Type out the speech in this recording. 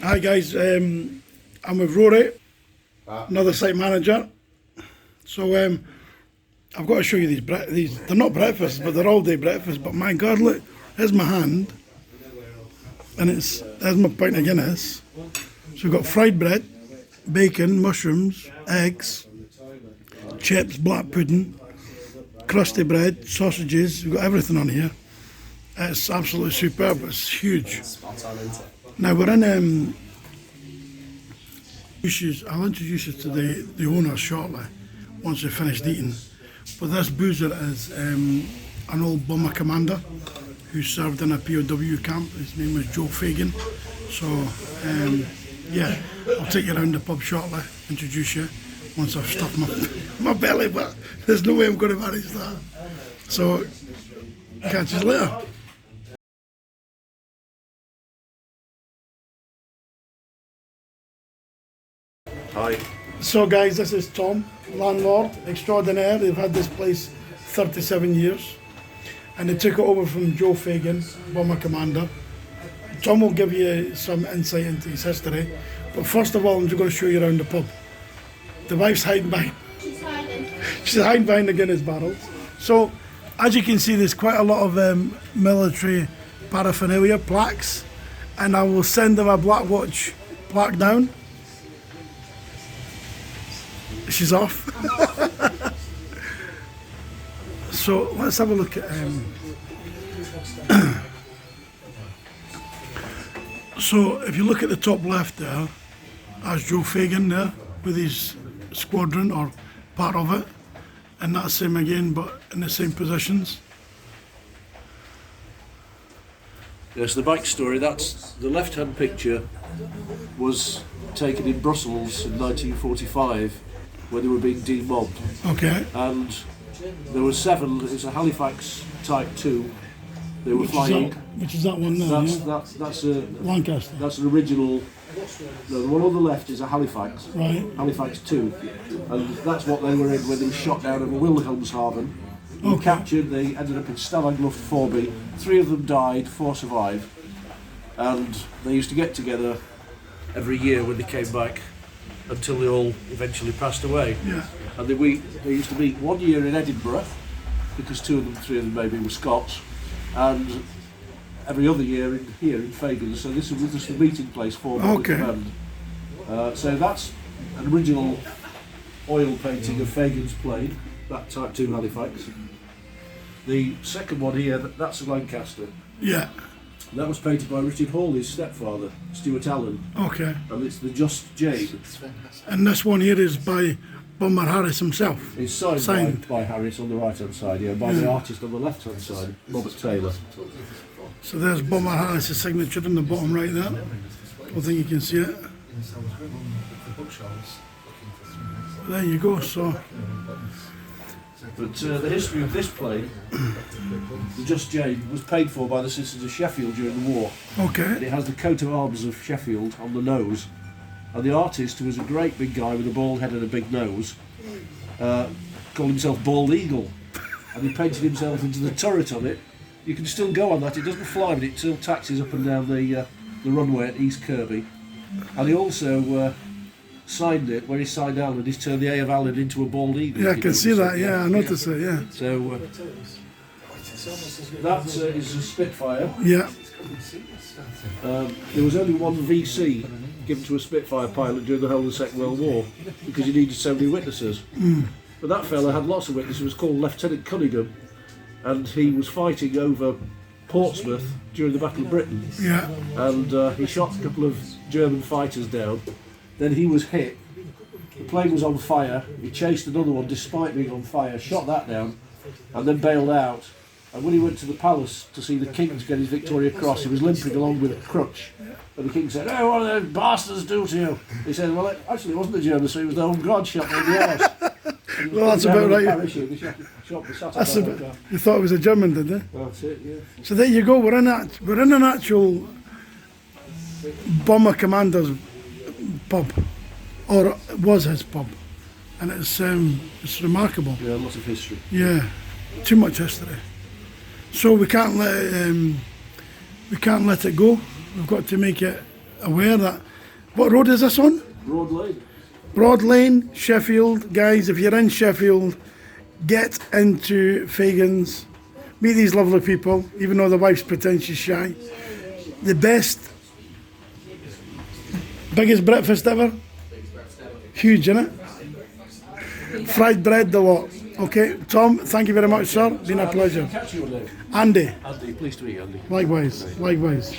Hi guys, I'm with Rory, another site manager. So I've got to show you these. They're not breakfasts, but they're all day breakfasts. But my God, look, here's my hand, and there's my pint of Guinness. So we've got fried bread, bacon, mushrooms, eggs, chips, black pudding, crusty bread, sausages. We've got everything on here. It's absolutely superb. It's huge. Now we're in. I'll introduce you to the owner shortly, once they've finished eating. But this boozer is an old bomber commander who served in a POW camp. His name was Joe Fagan. So yeah, I'll take you around the pub shortly, introduce you once I've stuffed my belly. But there's no way I'm going to manage that. So catch you later. Hi. So guys, this is Tom, landlord extraordinaire. They've had this place 37 years and they took it over from Joe Fagan, bomber commander. Tom will give you some insight into his history, but first of all I'm just going to show you around the pub. The wife's hiding behind. She's hiding behind the Guinness barrels. So as you can see, there's quite a lot of military paraphernalia, plaques, and I will send them a Black Watch plaque down. She's off. So let's have a look at. So if you look at the top left there, that's Joe Fagan there with his squadron or part of it, and that's him again, but in the same positions. Yes, the backstory, that's the left-hand picture was taken in Brussels in 1945 when they were being demobbed. Okay. And there were 7, it's a Halifax Type 2. They were flying. Which is that one there? That's a Lancaster. That's an original. No, the one on the left is a Halifax. Right. Halifax 2. And that's what they were in when they were shot down over Wilhelmshaven. They were captured, they ended up in Stalag Luft 4B. 3 of them died, 4 survived. And they used to get together every year when they came back until they all eventually passed away. Yeah. And they used to meet 1 year in Edinburgh, because 2 of them, 3 of them maybe were Scots, and every other year here in Fagans. So this was just the meeting place for the command. So that's an original oil painting of Fagans plane, that Type 2 Halifax. The second one here, that's a Lancaster. Yeah. That was painted by Richard Hawley's stepfather, Stuart Allen. Okay. And it's the Just Jade. And this one here is by Bomber Harris himself. It's signed by Harris on the right hand side, yeah, by the artist on the left hand side, Robert Taylor. So there's Bomber Harris' signature in the bottom right there. I don't think you can see it. There you go. So. But the history of this plane, the Just Jade, was paid for by the citizens of Sheffield during the war. Okay. And it has the coat of arms of Sheffield on the nose. And the artist, who was a great big guy with a bald head and a big nose, called himself Bald Eagle. And he painted himself into the turret on it. You can still go on that, it doesn't fly, but it still taxis up and down the runway at East Kirby. And he also signed it, where he signed Allen, he's turned the A of Allen into a bald eagle. Yeah, I can see that, yeah, I noticed it, yeah. So that is a Spitfire. Yeah. There was only one VC given to a Spitfire pilot during the whole of the Second World War because he needed so many witnesses. But that fella had lots of witnesses. He was called Lieutenant Cunningham, and he was fighting over Portsmouth during the Battle of Britain. Yeah. And he shot a couple of German fighters down. Then he was hit. The plane was on fire. He chased another one despite being on fire, shot that down, and then bailed out. And when he went to the palace to see the king to get his Victoria Cross, he was limping along with a crutch. And the king said, "Oh, what do those bastards do to you?" He said, "Well, actually it wasn't the Germans, so it was the home guard shot me in the arse." Well, that's about right. You thought it was a German, did they? That's it, yeah. So there you go. We're in an actual bomber commander's pub, or it was his pub, and it's remarkable. Yeah, lots of history. Yeah, too much history. So we can't let it go. We've got to make it aware that. What road is this on? Broad Lane. Broad Lane, Sheffield. Guys, if you're in Sheffield, get into Fagans. Meet these lovely people, even though the wife's pretentious shy. The best, biggest breakfast ever. Huge, innit? Fried bread, the lot. Okay, Tom, thank you very much, sir. Been a pleasure. Catch your name. Andy, Andy, pleased to meet you, Andy. likewise, likewise.